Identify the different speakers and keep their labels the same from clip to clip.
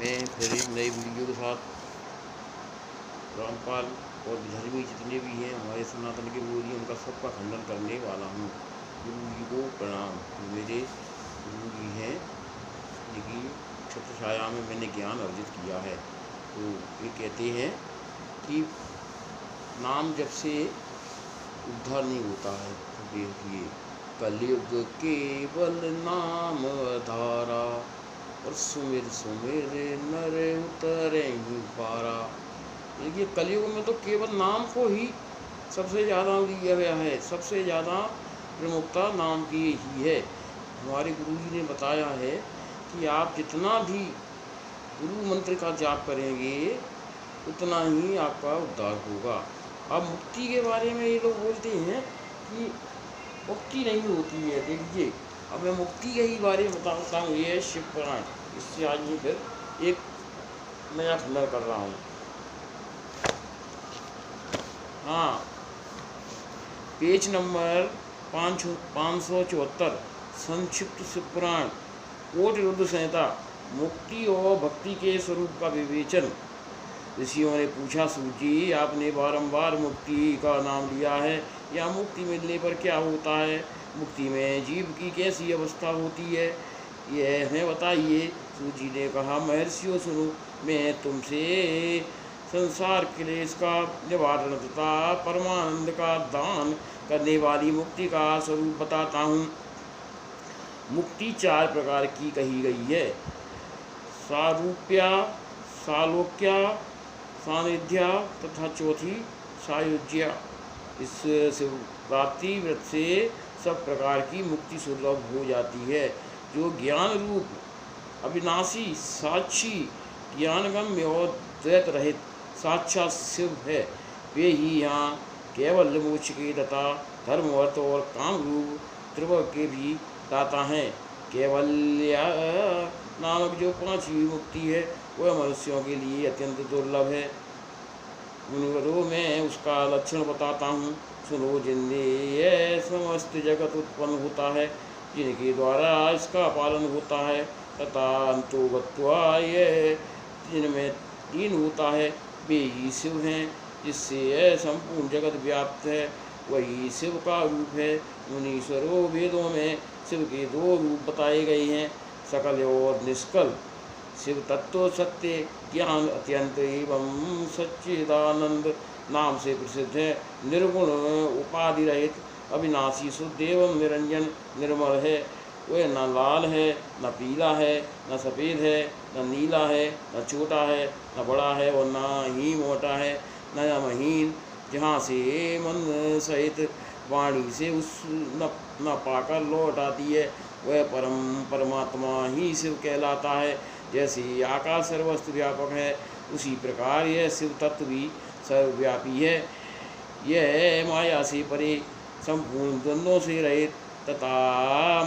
Speaker 1: मैं फिर एक नए वीडियो के साथ रामपाल और धर्मी जितने भी हैं हमारे सनातन के विरोधी उनका सबका खंडन करने वाला हूँ। गुरु जी को प्रणाम। मेरे गुरु जी हैं जिनकी छत्र छाया में मैंने ज्ञान अर्जित किया है। तो ये कहते हैं कि नाम जब से उद्धार नहीं होता है। तो देखिए, कलयुग केवल नाम धारा और सुमिर सुमिर नर उतरे ही पारा। देखिए, कलयुग में तो केवल नाम को ही सबसे ज़्यादा लिया गया है, सबसे ज़्यादा प्रमुखता नाम की ही है। हमारे गुरु जी ने बताया है कि आप जितना भी गुरु मंत्र का जाप करेंगे उतना ही आपका उद्धार होगा। अब मुक्ति के बारे में ये लोग बोलते हैं कि मुक्ति नहीं होती है। देखिए, अब मैं मुक्ति के ही बारे में बताता हूँ। ये है शिव पुराण। इससे आज मैं फिर एक नया खंडन कर रहा हूँ। हाँ, पेज नंबर 574, संक्षिप्त शिव पुराण, कोट रुद्र संहिता, मुक्ति और भक्ति के स्वरूप का विवेचन। ऋषियों ने पूछा, सूजी आपने बारंबार मुक्ति का नाम लिया है, या मुक्ति मिलने पर क्या होता है? मुक्ति में जीव की कैसी अवस्था होती है, यह हमें बताइए। सूजी ने कहा, महर्षियों सुनो, मैं तुमसे संसार क्लेश का निवारण तथा परमानंद का दान करने वाली मुक्ति का स्वरूप बताता हूँ। मुक्ति 4 प्रकार की कही गई है: सारूप्या, सालोक्या, सानिध्या तथा चौथी सायुज्या। इस शिवरात्रि व्रत से सब प्रकार की मुक्ति सुलभ हो जाती है। जो ज्ञान रूप अविनाशी साक्षी ज्ञानगम्य और द्वैत रहित साक्षात शिव है, वे ही यहाँ केवल मोक्ष के तथा धर्म अर्थ और काम रूप त्रिभुव के भी दाता हैं। केवल्या नामक जो 5वीं मुक्ति है वह मनुष्यों के लिए अत्यंत दुर्लभ है। मुनिवरों में उसका लक्षण बताता हूँ, सुनो। जिनसे यह समस्त जगत उत्पन्न होता है, जिनके द्वारा इसका पालन होता है, तथा अंतोगत्वा यह जिनमें लीन होता है, वे ही शिव हैं। जिससे यह संपूर्ण जगत व्याप्त है, वही शिव का रूप है। मुनीश्वरों, वेदों में शिव के 2 रूप बताए गए हैं, सकल और निष्कल। शिव तत्व सत्य ज्ञान अत्यंत एवं सच्चिदानंद नाम से प्रसिद्ध है। निर्गुण उपाधि रहित अविनाशी शुद्ध एवं निरंजन निर्मल है। वह न लाल है, न पीला है, न सफ़ेद है, न नीला है, न छोटा है, न बड़ा है और न ही मोटा है, न महीन, जहाँ से मन सहित वाणी से उस न पाकर लौट आती है, वह परमात्मा ही शिव कहलाता है। जैसे आकाश सर्वस्त्र व्यापक है, उसी प्रकार यह शिव तत्व भी सर्वव्यापी है। यह माया से परे, संपूर्ण द्वंद्वों से रहित तथा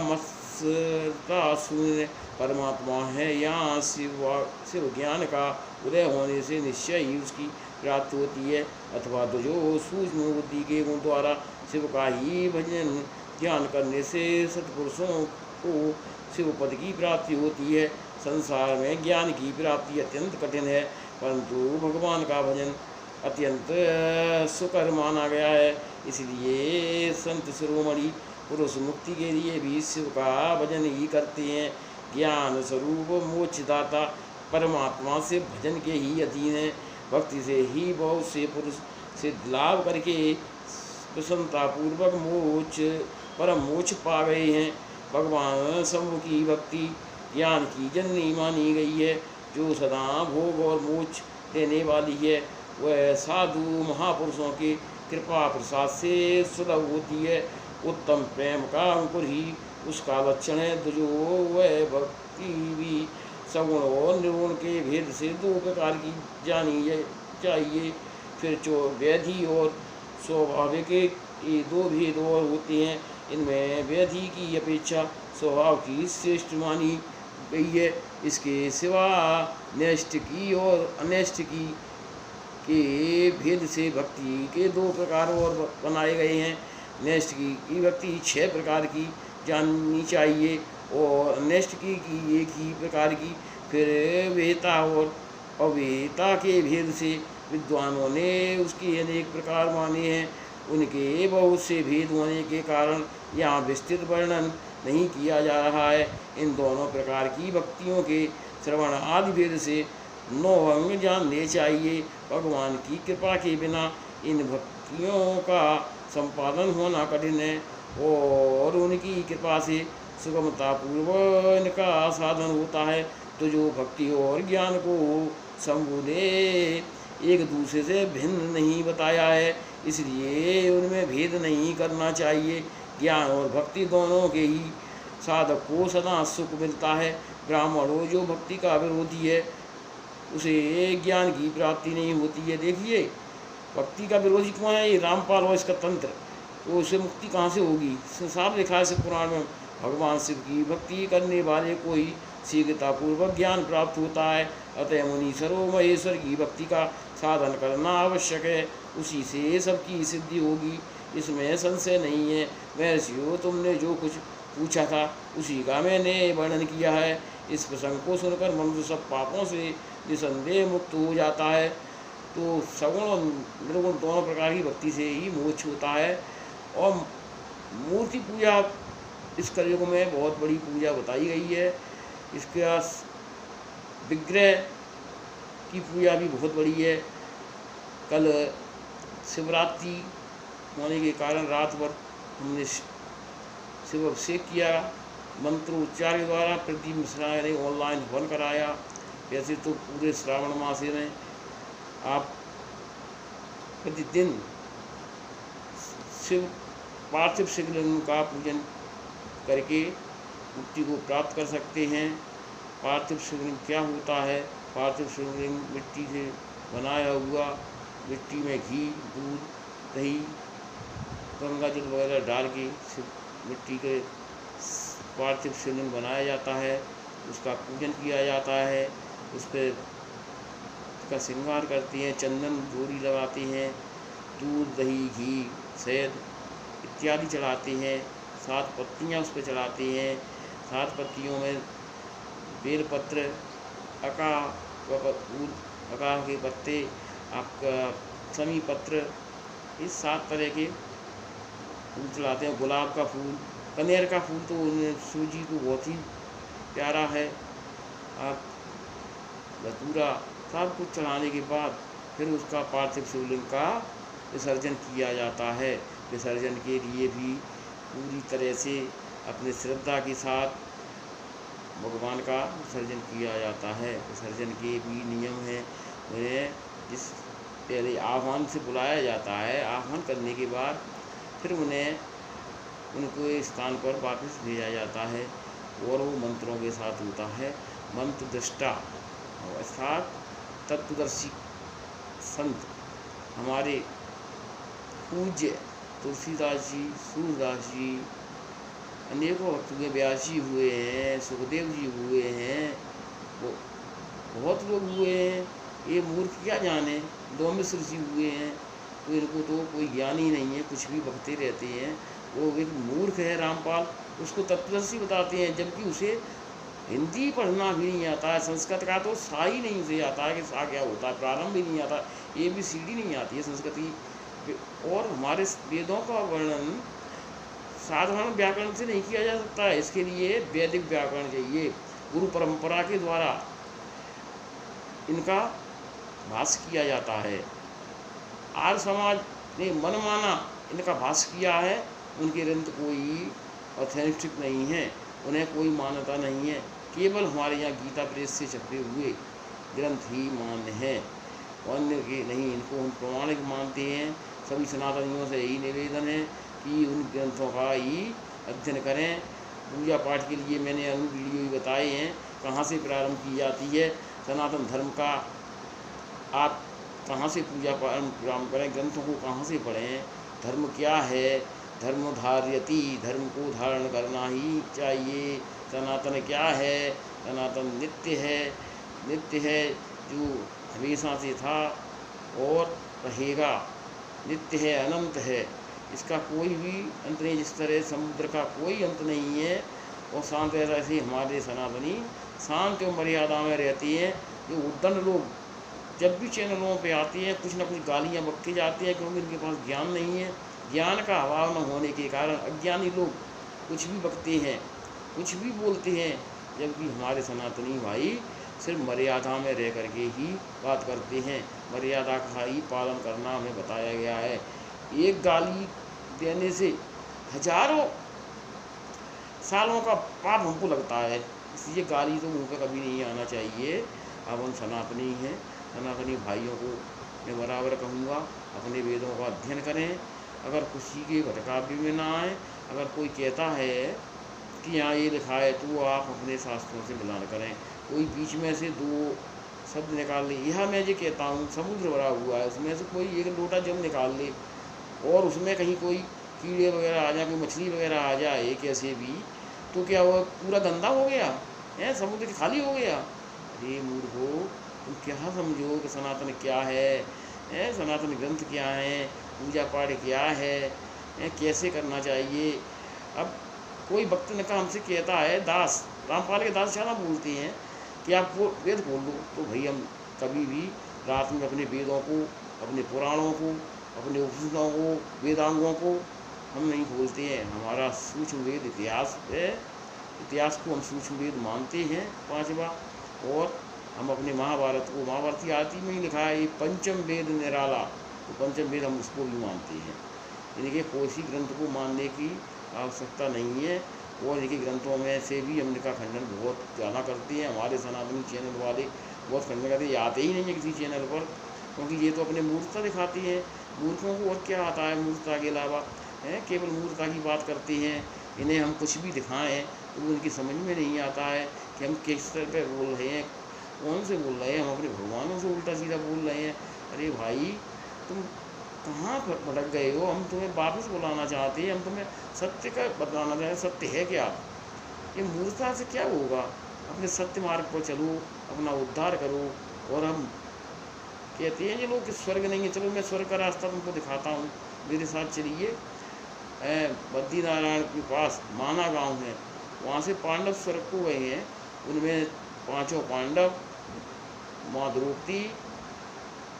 Speaker 1: मत्सरता शून्य परमात्मा है। यहाँ शिव ज्ञान का उदय होने से निश्चय ही उसकी प्राप्ति होती है, अथवा तो जो सूक्ष्म बुद्धि के गुण द्वारा शिव का ही भजन ध्यान करने से सत्पुरुषों को शिव पद की प्राप्ति होती है। संसार में ज्ञान की प्राप्ति अत्यंत कठिन है, परंतु भगवान का भजन अत्यंत सुकर माना गया है। इसलिए संत शिरोमणि पुरुष मुक्ति के लिए भी शिव का भजन ही करते हैं। ज्ञान स्वरूप मोक्षदाता परमात्मा से भजन के ही अधीन है। भक्ति से ही बहुत से पुरुष सिद्ध लाभ करके प्रसन्नतापूर्वक मोक्ष परम मोक्ष पा गए हैं। भगवान शंभु की भक्ति ज्ञान की जननी मानी गई है। जो सदा भोग और मोक्ष देने वाली है, वह साधु महापुरुषों के कृपा प्रसाद से सुलभ होती है। उत्तम प्रेम का अंकुर ही उसका लक्षण है। जो वह भक्ति भी सगुण और निर्गुण के भेद से 2 प्रकार की जानी चाहिए। फिर जो व्याधि और स्वाभाविक ये 2 भेद और होते हैं। इनमें व्याधि की अपेक्षा स्वभाव की श्रेष्ठ मानी गई है। इसके सिवा नैष्ठ की और अनैष्ठ की के भेद से भक्ति के 2 प्रकार और बनाए गए हैं। नैष्ठ की भक्ति 6 प्रकार की जाननी चाहिए और अनैष्ठ की 1 ही प्रकार की फिर वेता और अवेता के भेद से विद्वानों ने उसके अनेक प्रकार माने हैं। उनके बहुत से भेद होने के कारण यहाँ विस्तृत वर्णन नहीं किया जा रहा है। इन दोनों प्रकार की भक्तियों के श्रवण आदि भेद से 9 अंग जानने चाहिए। भगवान की कृपा के बिना इन भक्तियों का संपादन होना कठिन है और उनकी कृपा से सुगमतापूर्वक इनका साधन होता है। तो जो भक्ति और ज्ञान को शंभु ने एक दूसरे से भिन्न नहीं बताया है, इसलिए उनमें भेद नहीं करना चाहिए। ज्ञान और भक्ति दोनों के ही साधक को सदा सुख मिलता है। ब्राह्मणों जो भक्ति का विरोधी है उसे ज्ञान की प्राप्ति नहीं होती है। देखिए, भक्ति का विरोधी कौन है? ये रामपाल और इसका तंत्र। तो उसे मुक्ति कहाँ से होगी? साफ लिखा है शिव पुराण में, भगवान शिव की भक्ति करने वाले को ही शीघ्रतापूर्वक ज्ञान प्राप्त होता है। अतः मुनीश्वरों महेश्वर की भक्ति का साधन करना आवश्यक है, उसी से सबकी सिद्धि होगी, इसमें संशय नहीं है। महर्षियों, तुमने जो कुछ पूछा था उसी का मैंने वर्णन किया है। इस प्रसंग को सुनकर मनुष्य सब पापों से निसंदेह मुक्त हो जाता है। तो सगुण और निर्गुण दोनों प्रकार की भक्ति से ही मोक्ष होता है। और मूर्ति पूजा इस कलयुग में बहुत बड़ी पूजा बताई गई है। इसके विग्रह की पूजा भी बहुत बड़ी है। कल शिवरात्रि होने के कारण रात भर हमने शिव अभिषेक किया, मंत्रोच्चार के द्वारा। प्रदीप मिश्रा ने ऑनलाइन हवन कराया। वैसे तो पूरे श्रावण मास में आप प्रतिदिन शिव पार्थिव शिवलिंग का पूजन करके मुक्ति को प्राप्त कर सकते हैं। पार्थिव शिवलिंग क्या होता है? पार्थिव शिवलिंग मिट्टी से बनाया हुआ, मिट्टी में घी, दूध, दही, गंगा जल वगैरह डाल के मिट्टी के पार्थिव शिवलिंग बनाया जाता है। उसका पूजन किया जाता है, उस पर का श्रृंगार करते हैं, चंदन डोरी लगाते हैं, दूध, दही, घी, शहद इत्यादि चढ़ाते हैं। 7 पत्तियाँ उस पर चढ़ाते हैं। 7 पत्तियों में बेलपत्र, अका के पत्ते, आपका समी पत्र, इस 7 तरह के फूल चढ़ाते हैं। गुलाब का फूल, कनेर का फूल तो शिव जी को बहुत ही प्यारा है। आप धतूरा सब कुछ चढ़ाने के बाद फिर उसका पार्थिव शिवलिंग का विसर्जन किया जाता है। विसर्जन के लिए भी पूरी तरह से अपने श्रद्धा के साथ भगवान का विसर्जन किया जाता है। विसर्जन के भी नियम हैं। उन्हें जिस पहले आह्वान से बुलाया जाता है, आह्वान करने के बाद फिर उन्हें उनको स्थान पर वापस भेजा जाता है और वो मंत्रों के साथ होता है। मंत्र दृष्टा अर्थात तत्वदर्शी संत हमारे पूज्य तुलसीदास जी, सूरदास जी, अनेकों भक्त हुए, व्यास जी हुए हैं, सुखदेव जी हुए हैं, वो बहुत लोग हुए हैं। ये मूर्ख क्या जाने, 2 मिश्र जी हुए हैं। तो इनको तो कोई ज्ञान ही नहीं है, कुछ भी बकते रहते हैं। वो एक मूर्ख है रामपाल, उसको तत्वदर्शी बताते हैं, जबकि उसे हिंदी पढ़ना भी नहीं आता है। संस्कृत का तो सा ही नहीं उसे आता है कि सा क्या होता है, प्रारंभ भी नहीं आता, ABCD नहीं आती है संस्कृत की। और हमारे वेदों का वर्णन साधारण व्याकरण से नहीं किया जा सकता है, इसके लिए वैदिक व्याकरण चाहिए। गुरु परंपरा के द्वारा इनका भाष्य किया जाता है। आर्य समाज ने मनमाना इनका भाष्य किया है। उनके ग्रंथ कोई ऑथेंटिक नहीं है, उन्हें कोई मान्यता नहीं है। केवल हमारे यहाँ गीता प्रेस से छपे हुए ग्रंथ ही मान्य हैं, अन्य के नहीं। इनको हम प्रमाणिक मानते हैं। सभी सनातनियों से यही निवेदन है कि उन ग्रंथों का ही अध्ययन करें। पूजा पाठ के लिए मैंने वीडियो ही बताए हैं कहाँ से प्रारंभ की जाती है। सनातन धर्म का आप कहाँ से पूजा प्रारंभ करें, ग्रंथों को कहाँ से पढ़ें, धर्म क्या है, धर्म धार्यति, धर्म को धारण करना ही चाहिए। सनातन क्या है? सनातन नित्य है जो हमेशा से था और रहेगा। नित्य है, अनंत है, इसका कोई भी अंत नहीं। जिस तरह समुद्र का कोई अंत नहीं है और शांत ऐसा ऐसे हमारे सनातनी शांत एवं मर्यादा में रहती हैं। जो उद्दंड लोग जब भी चैनलों पे आते हैं कुछ ना कुछ गालियाँ बकते जाते हैं, क्योंकि उनके पास ज्ञान नहीं है। ज्ञान का अभाव न होने के कारण अज्ञानी लोग कुछ भी बकते हैं, कुछ भी बोलते हैं, जबकि हमारे सनातनी भाई सिर्फ मर्यादा में रह करके ही बात करते हैं। मर्यादा का ही पालन करना हमें बताया गया है। एक गाली देने से हजारों सालों का पाप हमको लगता है, इसलिए गाली तो मुँह पे कभी नहीं आना चाहिए। अब हम सनातनी हैं, सनातनी भाइयों को मैं बराबर कहूँगा अपने वेदों का अध्ययन करें। अगर किसी के भटकाव्य में ना आए, अगर कोई कहता है कि यहाँ ये लिखा है तो आप अपने शास्त्रों से मिलान करें। कोई बीच में से दो शब्द निकाल ले, यह मैं ये कहता हूँ समुद्र भरा हुआ है, उसमें से कोई एक लोटा जल निकाल ले और उसमें कहीं कोई कीड़े वगैरह आ जाए, कोई मछली वगैरह आ जाए कैसे भी, तो क्या वो पूरा गंदा हो गया है, समुद्र खाली हो गया? अरे मूर्खो, तुम क्या समझो कि सनातन क्या है, सनातन ग्रंथ क्या है, पूजा पाठ क्या है, कैसे करना चाहिए। अब कोई भक्त ने कहा हमसे कहता है, दास रामपाल के दास ज़्यादा बोलते हैं कि आप वो वेद खोल लो, तो भाई हम कभी भी रात में अपने वेदों को, अपने पुराणों को, अपने उपनिषदों को, वेदांगों को हम नहीं खोलते हैं। हमारा सूक्ष्म वेद इतिहास है, इतिहास को हम सूक्ष्म वेद मानते हैं 5वां। और हम अपने महाभारत को, महाभारत की आरती में ही लिखा है ये पंचम वेद निराला, तो पंचम वेद हम उसको भी मानते हैं। इनके कोई ग्रंथ को मानने की आवश्यकता नहीं है। और इनके ग्रंथों में से भी हम इनका खंडन बहुत ज़्यादा करते हैं। हमारे सनातनी चैनल वाले बहुत खंडन करते हैं, आते ही नहीं है किसी चैनल पर, क्योंकि ये तो अपने मूर्खता दिखाती हैं। मूर्खों को और क्या आता है मूर्खता के अलावा, केवल मूर्खता की बात करते हैं। इन्हें हम कुछ भी दिखाएं तो उनकी समझ में नहीं आता है कि हम किस तरह पर बोल रहे हैं, कौन से बोल रहे हैं। हम अपने भगवानों से उल्टा सीधा बोल रहे हैं। अरे भाई तुम कहाँ भटक गए हो? हम तुम्हें वापस बुलाना चाहते हैं, हम तुम्हें सत्य का बताना चाहते हैं। सत्य है क्या? ये मूर्खता से क्या होगा? अपने सत्य मार्ग पर चलो, अपना उद्धार करो। और हम कहते हैं ये लोग कि स्वर्ग नहीं है, चलो मैं स्वर्ग का रास्ता तुमको दिखाता हूँ, मेरे साथ चलिए। बद्रीनारायण के पास माना गांव है, वहाँ से पांडव स्वर्ग को गए हैं। उनमें 5 पांडव, माँ द्रौपदी,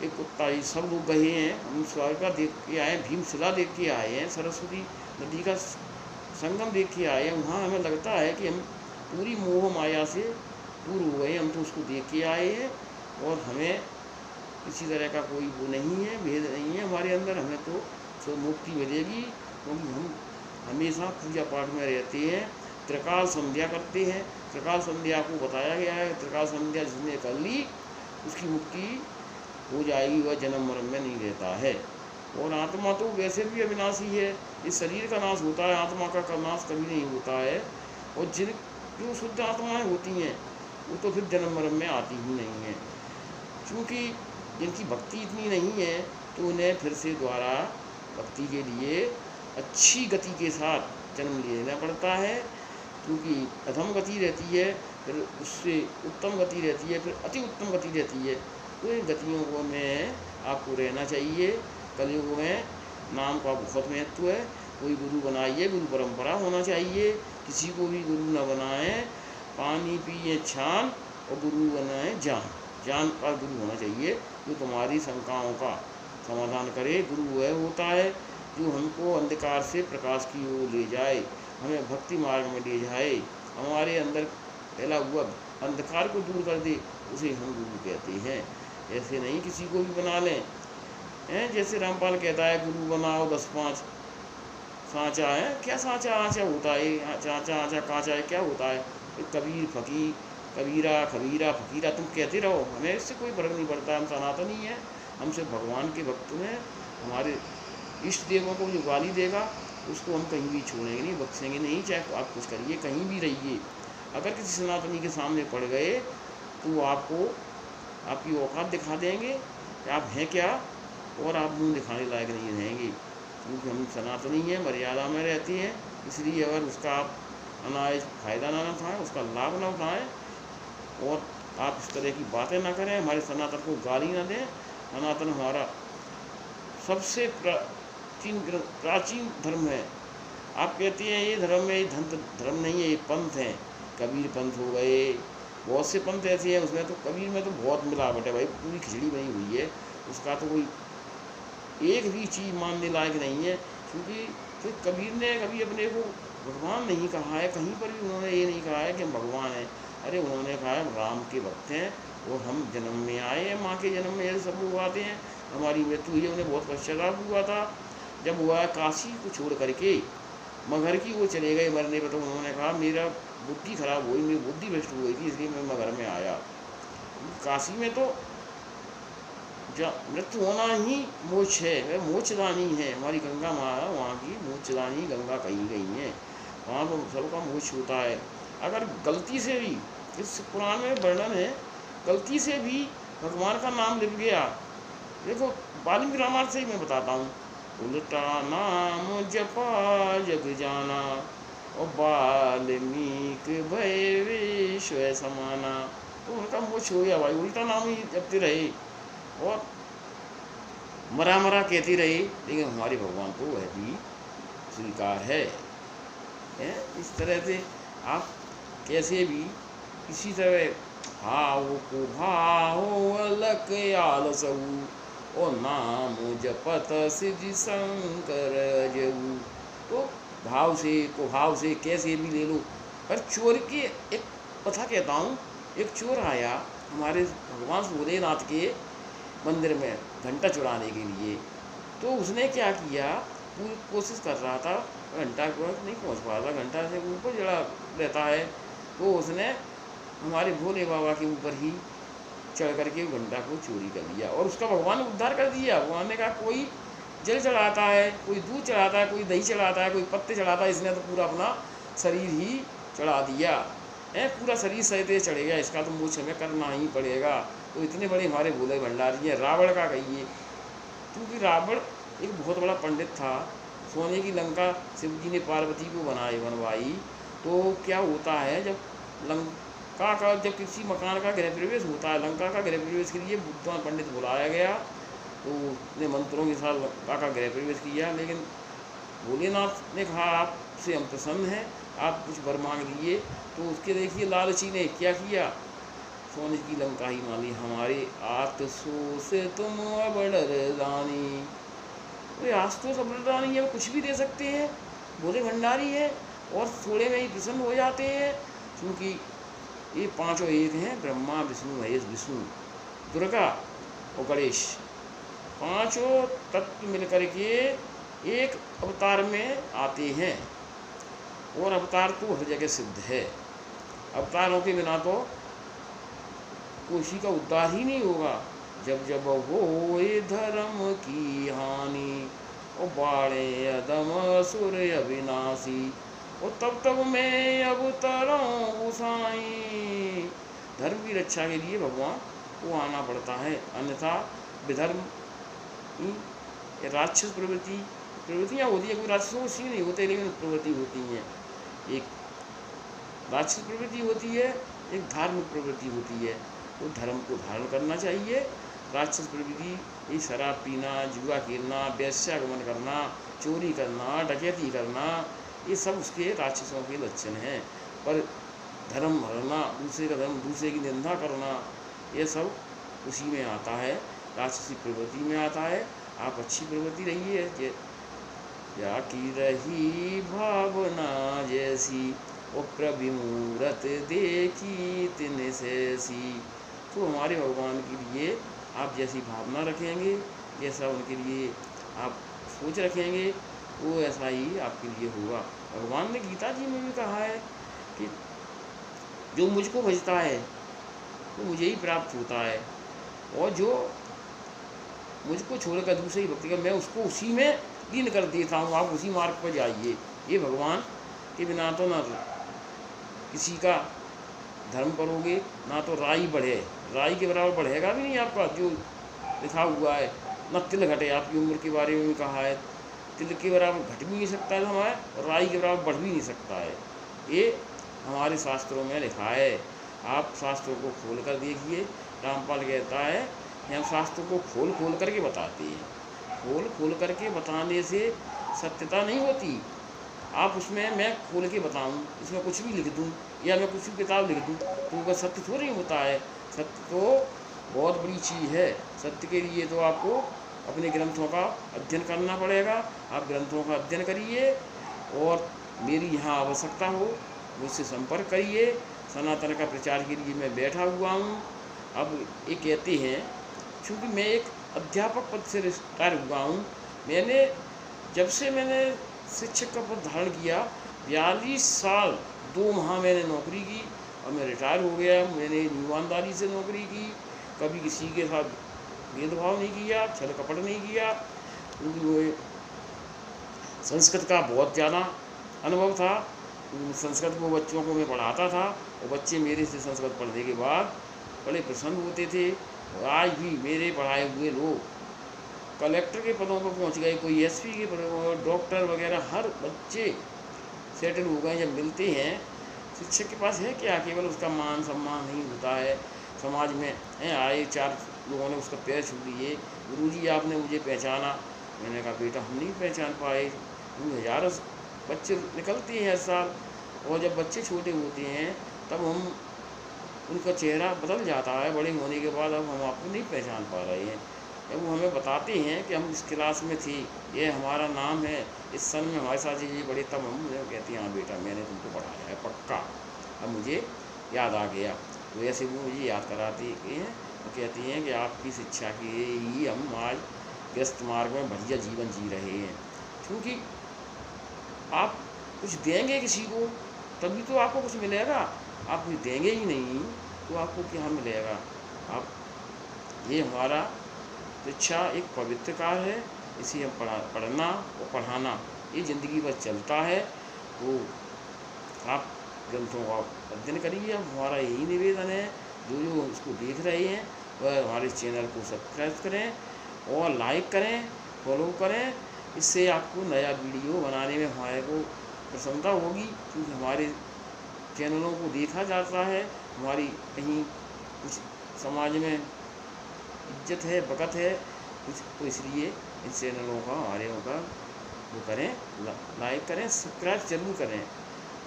Speaker 1: एक कुत्ता, ये सब लोग गए हैं। हम स्वर्ग का देख के आए, भीमशिला देख के आए हैं, सरस्वती नदी का संगम देख के आए हैं। वहाँ हमें लगता है कि हम पूरी मोह माया से दूर हो गए, हम तो उसको देख के आए हैं। और हमें किसी तरह का कोई वो नहीं है, भेद नहीं है हमारे अंदर। हमें तो मुक्ति मिलेगी, क्योंकि हम हमेशा पूजा पाठ में रहते हैं, त्रिकाल संध्या करते हैं। त्रिकाल संध्या को बताया गया है, त्रिकाल संध्या जिसने कर ली उसकी मुक्ति हो जाएगी, वह जन्म मरण में नहीं रहता है। और आत्मा तो वैसे भी अविनाशी है, इस शरीर का नाश होता है, आत्मा का नाश कभी नहीं होता है। और जो शुद्ध आत्माएँ होती हैं वो तो फिर जन्म मरण में आती ही नहीं है। क्योंकि जिनकी भक्ति इतनी नहीं है तो उन्हें फिर से दोबारा भक्ति के लिए अच्छी गति के साथ जन्म लेना पड़ता है। क्योंकि अधम गति रहती है, फिर उससे उत्तम गति रहती है, फिर अति उत्तम गति रहती है। तो इन गतियों में आपको रहना चाहिए। कलयुग में नाम का बहुत महत्व है। कोई गुरु बनाइए, गुरु परंपरा होना चाहिए, किसी को भी गुरु न बनाएं। पानी पिए छान और गुरु बनाएं जान, जान का गुरु होना चाहिए जो तुम्हारी शंकाओं का समाधान करे। गुरु वह होता है जो हमको अंधकार से प्रकाश की ओर ले जाए, हमें भक्ति मार्ग में ले जाए, हमारे अंदर फैला हुआ अंधकार को दूर कर दे, उसे हम गुरु कहते हैं। ऐसे नहीं किसी को भी बना लें, जैसे रामपाल कहता है गुरु बनाओ 10-5 सांचा है। क्या सांचा आँचा होता है? चाचा आँचा काँचा है, क्या होता है? कबीर फकीर, कबीरा खबीरा फकीरा तुम कहते रहो, हमें इससे कोई फर्क नहीं पड़ता। हम सनातनी हैं, हमसे भगवान के भक्त हैं। हमारे इष्ट देवों को जो गाली देगा उसको हम कहीं भी छोड़ेंगे नहीं, बख्शेंगे नहीं, चाहे आप कुछ करिए, कहीं भी रहिए। अगर किसी सनातनी के सामने पड़ गए तो वो आपको आपकी औकात दिखा देंगे कि आप हैं क्या, और आप मुँह दिखाने लायक नहीं रहेंगे। क्योंकि हम सनातनी हैं, मर्यादा में रहती हैं, इसलिए अगर उसका आप अनाज फ़ायदा ना उठाएँ, उसका लाभ ना उठाएँ, और आप इस तरह की बातें ना करें, हमारे सनातन को गाली ना दें। सनातन हमारा सबसे प्राचीन धर्म है। आप कहते हैं ये धर्म है, ये धर्म नहीं है, ये पंथ हैं। कबीर पंथ हो गए, बहुत से पंथ ऐसे हैं, उसमें तो कबीर में तो बहुत मिलावट है भाई, पूरी खिचड़ी बनी हुई है, उसका तो कोई एक भी चीज़ मानने लायक नहीं है। क्योंकि फिर कबीर ने कभी अपने को भगवान नहीं कहा है, कहीं पर भी उन्होंने ये नहीं कहा है कि हम भगवान हैं। अरे उन्होंने कहा है हम राम के भक्त हैं और हम जन्म में आए हैं, माँ के जन्म में ऐसे सब लोग आते हैं। हमारी मृत्यु हुई है, उन्हें बहुत पश्चाताप हुआ था जब हुआ काशी को छोड़ करके मगर की वो चले गए मरने पर। तो उन्होंने कहा मेरा बुद्धि खराब हुई, मेरी बुद्धि भ्रष्ट हो गई थी, इसलिए मैं मगर में आया। काशी में तो मृत्यु होना ही मोक्ष है, वह मोक्षदानी है। हमारी गंगा माँ वहाँ की मोक्षदानी गंगा कही गई है, वहाँ पर सबका मोक्ष होता है। अगर गलती से भी, इस पुराण में वर्णन है, गलती से भी भगवान का नाम लिख गया, देखो वाल्मीकि रामायण से ही मैं बताता हूँ, उल्टा नाम जपा जग जाना और वाल्मीकि भय विश्व समाना। तो उनका मोक्ष हो गया भाई, उल्टा नाम ही जपते रहे और मरा मरा कहती रही, लेकिन हमारे भगवान को वह भी स्वीकार है। इस तरह से आप कैसे भी किसी तरह हाव को भाव अलक आलसऊ और नाम जपत सिद्धि शंकर जऊ। तो भाव से कुभाव से कैसे भी ले लो। पर चोर की एक कथा कहता हूँ, एक चोर आया हमारे भगवान भोलेनाथ के मंदिर में घंटा चुराने के लिए। तो उसने क्या किया, पूरी कोशिश कर रहा था, घंटा को नहीं पहुंच पा रहा, घंटा से ऊपर जड़ा रहता है। तो उसने हमारे भोले बाबा के ऊपर ही चढ़ करके घंटा को चोरी कर लिया और उसका भगवान ने उद्धार कर दिया। भगवान ने कहा कोई जल चढ़ाता है, कोई दूध चढ़ाता है, कोई दही चढ़ाता है, कोई पत्ते चढ़ाता है, इसने तो पूरा अपना शरीर ही चढ़ा दिया है, पूरा शरीर सहित चढ़ेगा, इसका तो मोक्ष हमें करना ही पड़ेगा। तो इतने बड़े हमारे भोले भंडारी हैं। रावण का कहिए, क्योंकि रावण एक बहुत बड़ा पंडित था। सोने की लंका शिव जी ने पार्वती को बनवाई। तो क्या होता है, जब लंका का, जब किसी मकान का गृह प्रवेश होता है, लंका का गृह प्रवेश के लिए बुद्धिमान पंडित बुलाया गया, तो उसने मंत्रों के साथ लंका का गृह प्रवेश किया। लेकिन भोलेनाथ ने कहा आपसे हम प्रसन्न हैं, आप कुछ वर मांग लीजिए। तो उसके देखिए लालची ने क्या किया, सोने की लंका ही मान ली। हमारे आतसो से तुम अबड़दानी, तो आस्तोष अबड़दानी है, वो कुछ भी दे सकते हैं, भोले भंडारी है और थोड़े में ही प्रसन्न हो जाते हैं। क्योंकि ये पांचों एक हैं, ब्रह्मा विष्णु महेश, विष्णु दुर्गा और गणेश, पांचों तत्व मिलकर के एक अवतार में आते हैं। और अवतार तो हर जगह सिद्ध है, अवतारों के बिना तो किसी का उद्धार ही नहीं होगा। जब जब हो धर्म की हानि और बाड़े अदम असुर अविनाशी, और तब तब मैं अवतरों गोसाई। धर्म की रक्षा के लिए भगवान को आना पड़ता है, अन्यथा विधर्म राक्षस प्रवृत्तियाँ होती है। कोई राक्षसों से नहीं होते, लेकिन प्रवृत्ति होती हैं। एक राक्षस प्रवृत्ति होती है, एक धार्मिक प्रवृत्ति होती है। तो धर्म को धारण करना चाहिए। राक्षस प्रवृत्ति ये शराब पीना, जुआ खेलना, वेश्यागमन करना, चोरी करना, डकैती करना, ये सब उसके राक्षसों के लक्षण हैं। पर धर्म हरना, दूसरे का धर्म, दूसरे की निंदा करना, ये सब उसी में आता है, राक्षसी प्रवृत्ति में आता है। आप अच्छी प्रवृत्ति रहिए, या की रही भावना जैसी, वो प्रभिमूरत देखी तिन सैसी। तो हमारे भगवान के लिए आप जैसी भावना रखेंगे, जैसा उनके लिए आप सोच रखेंगे, वो ऐसा ही आपके लिए होगा। भगवान ने गीता जी में भी कहा है कि जो मुझको भजता है वो मुझे ही प्राप्त होता है, और जो मुझको छोड़कर दूसरी भक्ति का, मैं उसको उसी में लीन कर देता हूँ। आप उसी मार्ग पर जाइए। ये भगवान के बिना तो ना किसी का धर्म करोगे, ना तो राई बढ़े, राई के बराबर बढ़ेगा भी नहीं आपका जो लिखा हुआ है। ना तिल घटे, आपकी उम्र के बारे में भी कहा है, तिल के बराबर घट भी नहीं सकता है हमारे, और राई के बराबर बढ़ भी नहीं सकता है। ये हमारे शास्त्रों में लिखा है। आप शास्त्रों को खोल कर देखिए। रामपाल कहता है हम शास्त्रों को खोल खोल करके बताते हैं। खोल खोल करके बताने से सत्यता नहीं होती। आप उसमें मैं खोल के बताऊं, इसमें कुछ भी लिख दूं, या मैं कुछ भी किताब लिख दूँ तो वह सत्य थोड़ी होता है। सत्य तो बहुत बड़ी चीज़ है। सत्य के लिए तो आपको अपने ग्रंथों का अध्ययन करना पड़ेगा। आप ग्रंथों का अध्ययन करिए और मेरी यहाँ आवश्यकता हो मुझसे संपर्क करिए। सनातन का प्रचार के लिए मैं बैठा हुआ हूँ। अब ये कहते हैं, चूँकि मैं एक अध्यापक पद से रिटायर हुआ हूँ। जब से मैंने शिक्षक का पद धारण किया 42 साल 2 माह मैंने नौकरी की और मैं रिटायर हो गया। मैंने ईमानदारी से नौकरी की, कभी किसी के साथ भेदभाव नहीं किया, छल कपट नहीं किया, क्योंकि वो संस्कृत का बहुत ज़्यादा अनुभव था। संस्कृत को बच्चों को मैं पढ़ाता था और बच्चे मेरे से संस्कृत पढ़ने के बाद बड़े प्रसन्न होते थे। और आज भी मेरे पढ़ाए हुए लोग कलेक्टर के पदों पर पहुंच गए, कोई एसपी के पदों पर, डॉक्टर वगैरह, हर बच्चे सेटल हो गए। जब मिलते हैं शिक्षक के पास है क्या, केवल उसका मान सम्मान नहीं होता है। समाज में आए 4 लोगों ने उसका पैर छू लिए, गुरुजी आपने मुझे पहचाना। मैंने कहा बेटा हम नहीं पहचान पाए, हज़ारों बच्चे निकलते हैं हर साल। और जब बच्चे छोटे होते हैं तब हम उनका चेहरा बदल जाता है। बड़े होने के बाद अब हम आपको नहीं पहचान पा रहे हैं। जब वो हमें बताते हैं कि हम इस क्लास में थे, ये हमारा नाम है, इस सन में हमारे साथ ये बड़े, तब हम मुझे कहते हैं हाँ बेटा मैंने तुमको पढ़ाया है पक्का, अब मुझे याद आ गया। तो ऐसे वो मुझे याद कराते हैं और कहती हैं कि आपकी शिक्षा के ही हम आज व्यस्त मार्ग में बढ़िया जीवन जी रहे हैं। क्योंकि आप कुछ देंगे किसी को तभी तो आपको कुछ मिलेगा। आप कुछ देंगे ही नहीं तो आपको क्या मिलेगा। आप ये हमारा शिक्षा एक पवित्र कार्य है, इसे हम पढ़ना और पढ़ाना ये ज़िंदगी भर चलता है। तो आप ग्रंथों का अध्ययन करिए। अब हमारा यही निवेदन है, जो इसको देख रहे हैं वह हमारे चैनल को सब्सक्राइब करें और लाइक करें, फॉलो करें। इससे आपको नया वीडियो बनाने में हमारे को प्रसन्नता होगी, क्योंकि हमारे चैनलों को देखा जाता है। हमारी कहीं कुछ समाज में इज्जत है, बकत है कुछ, तो इसलिए इन चैनलों का हमारे का वो करें, लाइक करें, सब्सक्राइब जरूर करें।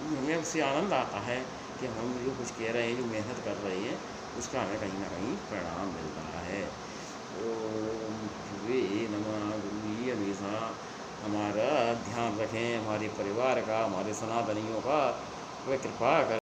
Speaker 1: हमें उससे आनंद आता है कि हम जो कुछ कह रहे हैं, जो मेहनत कर रहे हैं, उसका हमें कहीं ना कहीं परिणाम मिल रहा है। ओम वे नमः। गुरु जी हमेशा हमारा ध्यान रखें, हमारे परिवार का, हमारे सनातनियों का, वे कृपा कर